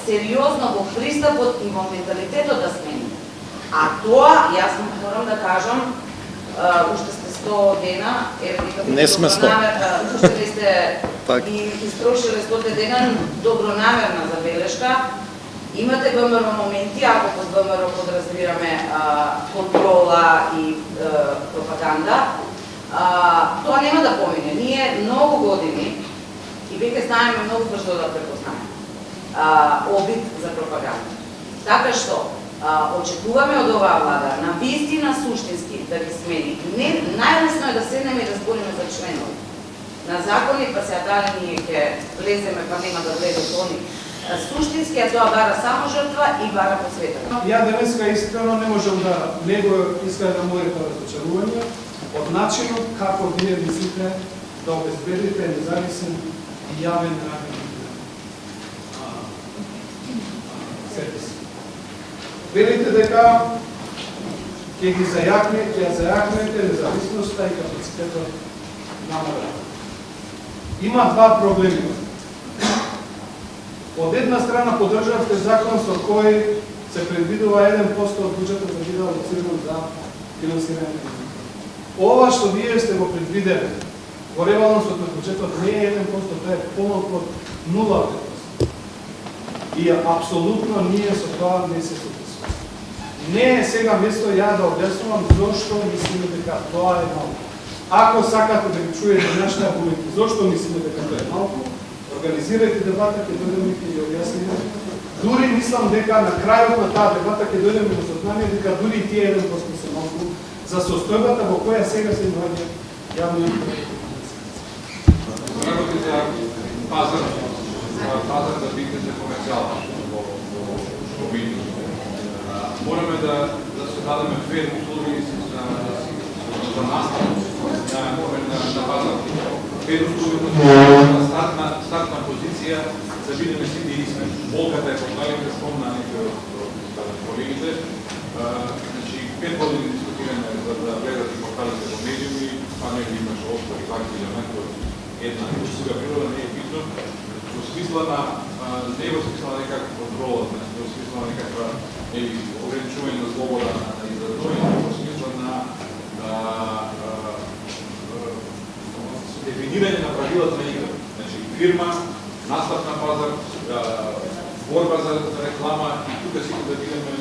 сериозно во пристапот и во менталитетот да смени. А тоа, јас морам да кажам, уште сте 100 дена, не сме 100. Уште не сте и истрошиле 100 дена, добронамерна забелешка. Имате ВМРО моменти, ако под ВМРО подразбираме контрола и пропаганда, тоа нема да помине. Ние многу години и веќе знаеме многу брзо да препознаеме обид за пропаганда. Така што очекуваме од оваа влада на вистина суштински да ги смени. Најлесно е да седнеме и да збориме за членови на закони, па сега дали ние ќе влеземе, па нема да влезат они. Суштински, а тоа бара само жртва и бара посветено. Ја денеска искрено не можам да не го искажам моето разочарување од начинот како вие мислите да обезбедите независим и јавен радио сервис. Велите дека ќе ги зајакнете независноста и капацитетот на МВР. Има два проблеми. Од една страна поддржавте закон со кој се предвидува 1% од буџетот да биде алоциран за финансирање. Ова што вие сте го предвиделе во ребалансот на буџетот не е 1%, тоа е помалку од 0%. И апсолутно ние со тоа не се согласуваме. Не е сега место ја да објаснувам зошто мислиме дека тоа е малку. Ако сакате да ги чуете нашите аргументи зошто мислиме дека тоа е малку, организирајте дебата, ќе дојдеме и ќе ја објасниме. Дури мислам дека на крајот на таа дебата ќе дојдеме до сознание дека дури и тие 1% се малку за состојбата во која сега се наоѓа јавниот Работи за пазар да биде за комерцијално во видео. Мораме да се дадеме фер услови за настап на пазар. Фер услови на стартна позиција да бидеме сите исти. Болката е погледите спомна некој од колегите. Значи 5 години дискутираме за да гледат и покажате во медиуми, па некој имаше остари ваки елементи од една сега природа не е битно. Во смисла на не во смисла на некаква контрола, во смисла на некаква ограничување на слобода на изразување, во смисла на дефинирање на правилата на игра. Значи фирма, настап на пазар, борба за реклама и тука сите да бидеме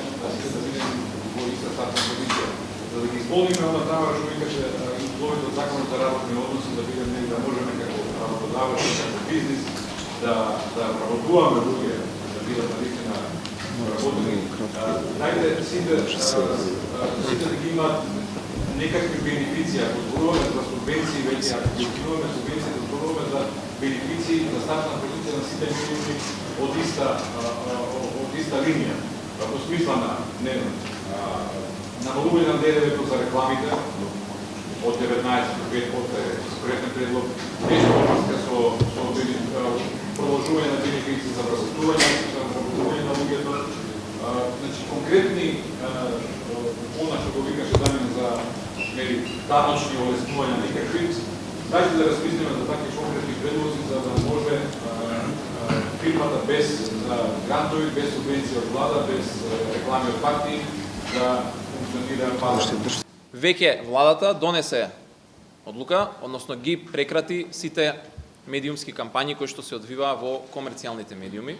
во иста стартна позиција. За да ги исполниме она Тамара што викаше и условите од законот за работни односи, да бидеме да можеме како работодавач, како бизнис да работуваме луѓе, да бидат навистина работени. Дајте сите да ги имаат некакви бенефиции, ако зборуваме за субвенции, веќе ако ги укинуваме субвенции, да зборуваме за бенефиции за стартна позиција на сите медиуми од иста линија. Во смисла на намалување на ДДВ-то за рекламите од 19 до 5% е спореден предлог, нешто во врска со продолжување на бенефиции за вработување на луѓето. Значи конкретни она што го викаше Дамјан за даночни олеснувања некакви, дајте да размислиме за такви конкретни предлози за да може фирмата без грантови, без субвенции од влада, без реклами од партии да функционира пазар. Веќе владата донесе одлука, односно ги прекрати сите медиумски кампањи кои што се одвиваа во комерцијалните медиуми.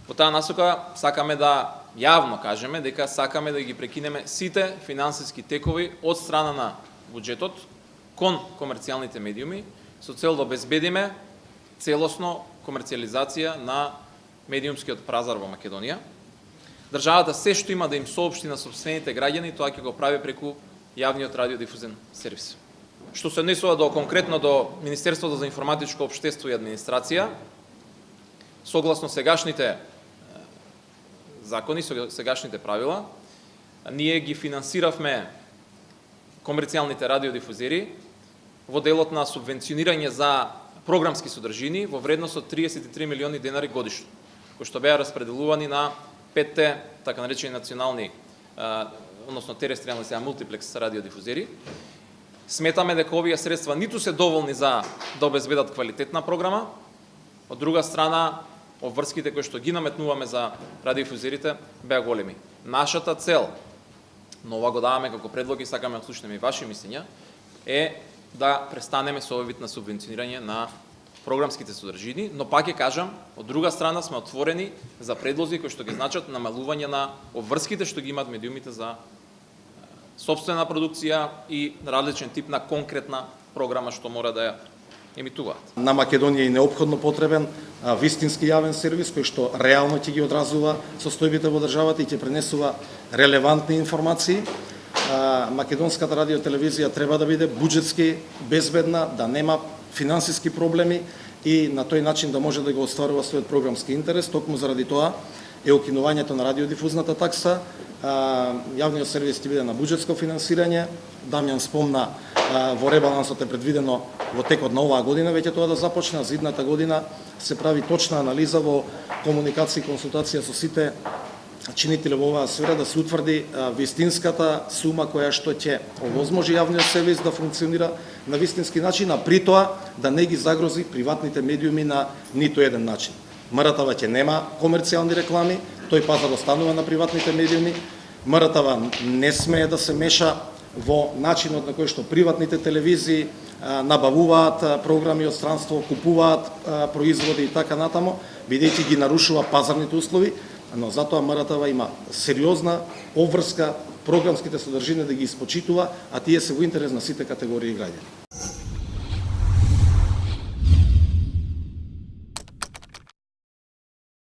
Во таа насока сакаме да јавно кажеме дека сакаме да ги прекинеме сите финансиски текови од страна на буџетот кон комерцијалните медиуми со цел да обезбедиме целосно комерцијализација на медиумскиот пазар во Македонија. Државата се што има да им соопшти на сопствените граѓани, тоа ќе го прави преку јавниот радиодифузен сервис. Што се однесува до конкретно до Министерството за информатичко општество и администрација, согласно сегашните закони, со сегашните правила, ние ги финансиравме комерцијалните радиодифузери во делот на субвенционирање за програмски содржини во вредност од 33 милиони денари годишно, кои што беа распределувани на 5 така наречени национални, односно терестријални сега мултиплекс радиодифузери. Сметаме дека овие средства ниту се доволни за да обезбедат квалитетна програма, од друга страна, обврските кои што ги наметнуваме за радиодифузерите беа големи. Нашата цел, но ова го даваме како предлог и сакаме да слушнеме и ваши мислења, е да престанеме со овој вид на субвенционирање на програмските содржини, но пак ќе кажам, од друга страна сме отворени за предлози кои што ги значат намалување на обврските што ги имаат медиумите за сопствена продукција и различен тип на конкретна програма што мора да ја емитуваат. На Македонија е неопходно потребен вистински јавен сервис кој што реално ќе ги одразува состојбите во државата и ќе пренесува релевантни информации. Македонската радиотелевизија треба да биде буџетски безбедна, да нема финансиски проблеми и на тој начин да може да го остварува својот програмски интерес. Токму заради тоа е укинувањето на радиодифузната такса. Јавниот сервис ќе биде на буџетско финансирање. Дамјан спомна, во ребалансот е предвидено во текот на оваа година веќе тоа да започне, за идната година се прави точна анализа во комуникација и консултација со сите чинители во оваа сфера да се утврди вистинската сума која што ќе овозможи јавниот сервис да функционира на вистински начин, а при тоа да не ги загрози приватните медиуми на ниту еден начин. МРТВ ќе нема комерцијални реклами, тој пазар останува на приватните медиуми. МРТВ не смее да се меша во начинот на кој што приватните телевизии набавуваат програми од странство, купуваат производи и така натаму, бидејќи ги нарушува пазарните услови, но затоа МРТВ има сериозна обврска програмските содржини да ги испочитува, а тие се во интерес на сите категории граѓани.